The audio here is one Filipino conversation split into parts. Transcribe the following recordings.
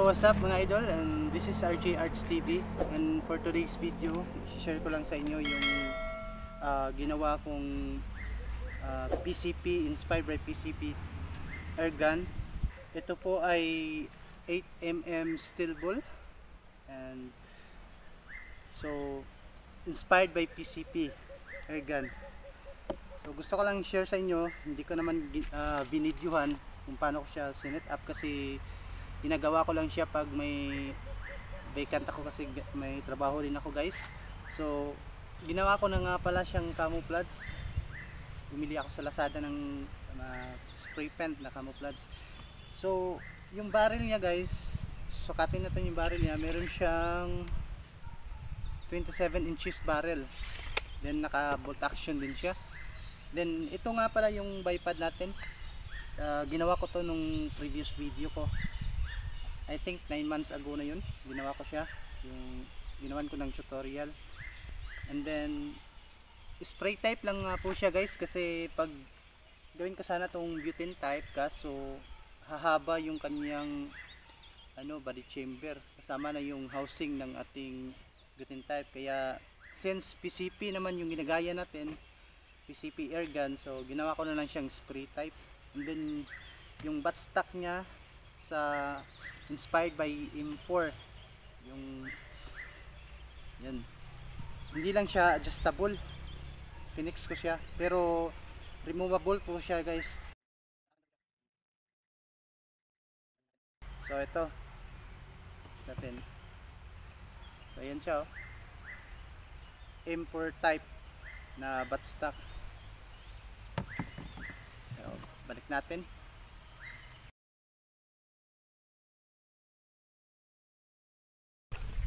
what's up mga idol, and this is RJ Arts TV, and for today's video, share ko lang sa inyo yung ginawa kong PCP, inspired by PCP air gun. Ito po ay 8mm steel ball, and so inspired by PCP air gun. So gusto ko lang share sa inyo, hindi ko naman binidyohan kung paano ko siya sinet up kasi ginagawa ko lang siya pag may vacant ako kasi may trabaho din ako guys. So ginawa ko na nga pala siyang camouflage. Bumili ako sa Lazada ng spray paint na camouflage. So yung barrel niya guys, sukatin natin yung barrel niya. Meron siyang 27 inches barrel, then naka bolt action din siya. Then ito nga pala yung bipod natin. Ginawa ko to nung previous video ko, I think 9 months ago na yun. Ginawa ko siya, yung ginawan ko ng tutorial. And then spray type lang nga po siya guys, kasi pag gawin ko sana tong butane type, kaso hahaba yung kanyang body chamber, kasama na yung housing ng ating butane type. Kaya since PCP naman yung ginagaya natin, PCP air gun, so ginawa ko na lang siyang spray type. And then yung butt stock niya sa inspired by M4, yung yan, hindi lang siya adjustable, Phoenix ko siya, pero removable po siya guys. So ito natin, so yan siya M4 type na buttstock. So, balik natin.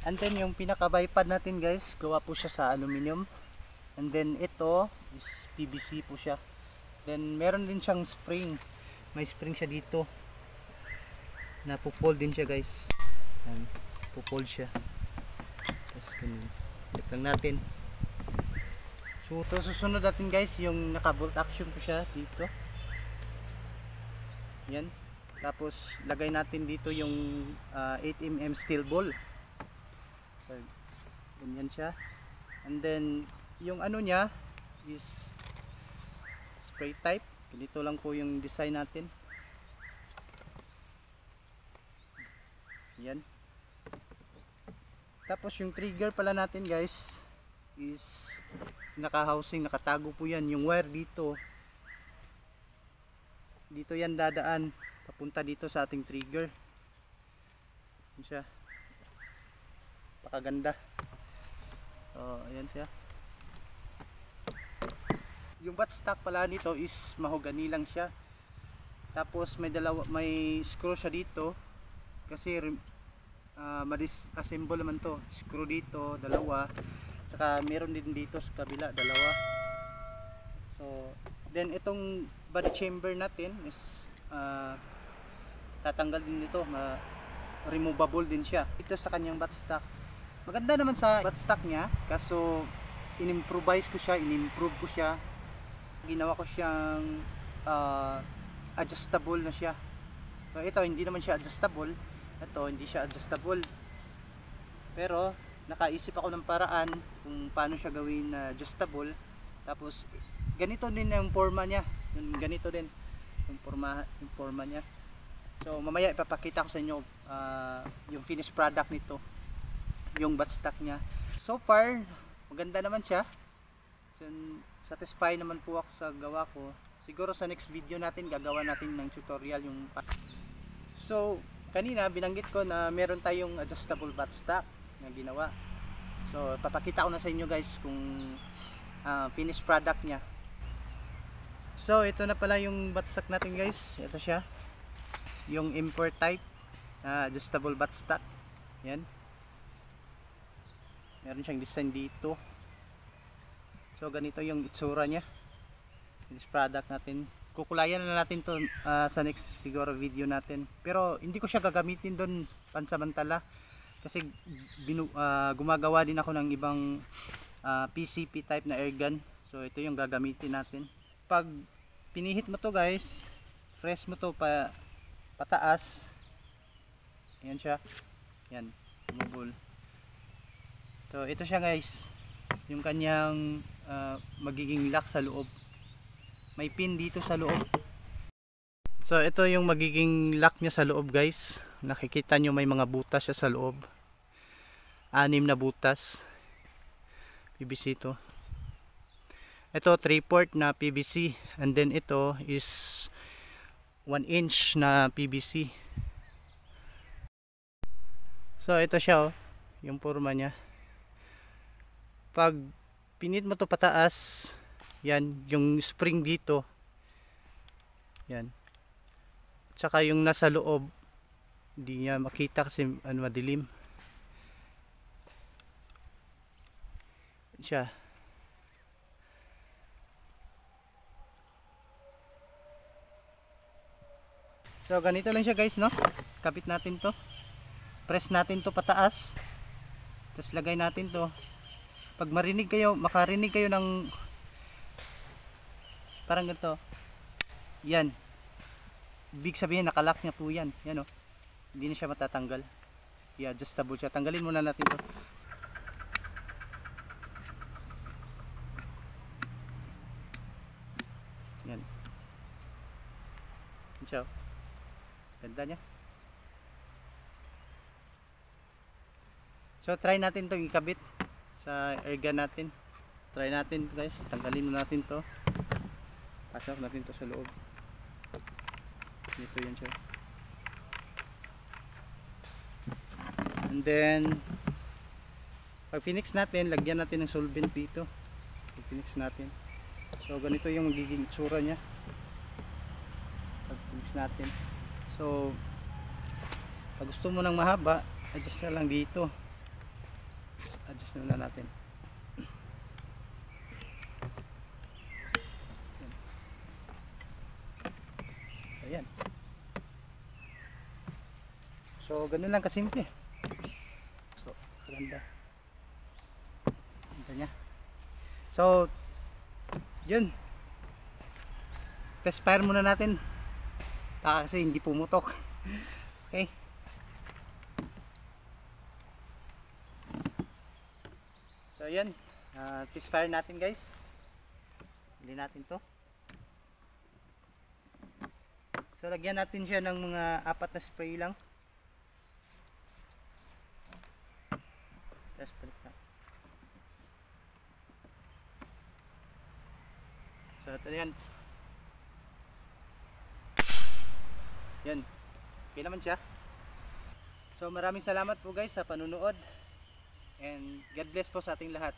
And then yung pinaka bipod natin guys, gawa po siya sa aluminum. And then ito is PVC po siya. Then meron din siyang spring. May spring siya dito. Na po-fold din siya guys. Yan, po-fold siya. Tapos ganun. Check lang natin. So ito susunod natin guys, yung naka-bolt action po siya dito. Yan. Tapos lagay natin dito yung 8mm steel ball. So, ganyan siya. And then yung niya is spray type. Ganito lang po yung design natin. Yan. Tapos yung trigger pala natin guys is naka-housing, nakatago po yan. Yung wire dito, dito yan dadaan papunta dito sa ating trigger. Yan siya, pakaganda. So ayan siya. Yung buttstock pala nito is mahogany lang siya. Tapos may screw siya dito kasi ma-disassemble naman to. Screw dito dalawa, saka meron din dito sa kabila dalawa. So then itong body chamber natin is tatanggal din dito, removable din siya. Ito sa kanyang buttstock, maganda naman sa buttstock niya, kaso in-improvise ko siya, in-improve ko siya. Ginawa ko siyang adjustable na siya. So ito hindi naman siya adjustable, ito hindi siya adjustable, pero nakaisip ako ng paraan kung paano siya gawin na adjustable. Tapos ganito din yung forma niya, ganito din yung forma niya. So mamaya ipapakita ko sa inyo yung finished product nito, yung buttstock niya. So far maganda naman siya. So, satisfied naman po ako sa gawa ko. Siguro sa next video natin gagawa natin ng tutorial yung. So kanina binanggit ko na meron tayong adjustable buttstock na ginawa. So papakita ko na sa inyo guys kung finished product niya. So ito na pala yung buttstock natin guys. Ito siya, yung M4 type adjustable buttstock. Yan, meron siyang design dito. So ganito yung itsura niya, finished product natin. Kukulayan na natin to sa next siguro video natin, pero hindi ko siya gagamitin doon pansamantala kasi gumagawa din ako ng ibang PCP type na air gun. So ito yung gagamitin natin. Pag pinihit mo to guys, press mo to pataas, Ayan siya. Yan, bumubol. So ito siya guys, yung kanyang magiging lock sa loob. May pin dito sa loob. So ito yung magiging lock niya sa loob guys. Nakikita nyo may mga butas siya sa loob. 6 na butas. PVC to. Ito 3/4 na PVC, and then ito is 1 inch na PVC. So ito siya, oh, yung forma niya. Pag pinit mo to pataas, yan yung spring dito. Yan. Tsaka yung nasa loob, hindi niya makita kasi madilim. Yan siya. So ganito lang siya guys, no? Kapit natin to. Press natin to pataas. Tapos lagay natin to. Pag makarinig kayo ng parang ganito. Yan. Ibig sabihin nakalock niya po yan. Yan, oh. Hindi na siya matatanggal. I-adjustable siya. Tanggalin muna natin to. Yan. Yan siya, oh. Ganda niya. So try natin to ikabit sa airgun natin. Try natin guys. Tanggalin natin to. Pasok natin to sa loob. Dito yan siya. And then pag finix natin, lagyan natin ng solvent dito. Pag finix natin. So ganito yung magiging itsura niya. Pag finix natin. So pag gusto mo ng mahaba, adjust na lang dito. Adjust na natin. Ayan. So ganun lang kasimple. So ganda. Ganda niya. So yun. Test fire muna natin. Kasi hindi pumutok. Okay. So ayan, test fire natin guys. Bili natin to. So lagyan natin siya ng mga 4 na spray lang. Test balik na. So ito yan. Yan. Okay naman siya. So maraming salamat po guys sa panunood. And God bless po sa ating lahat.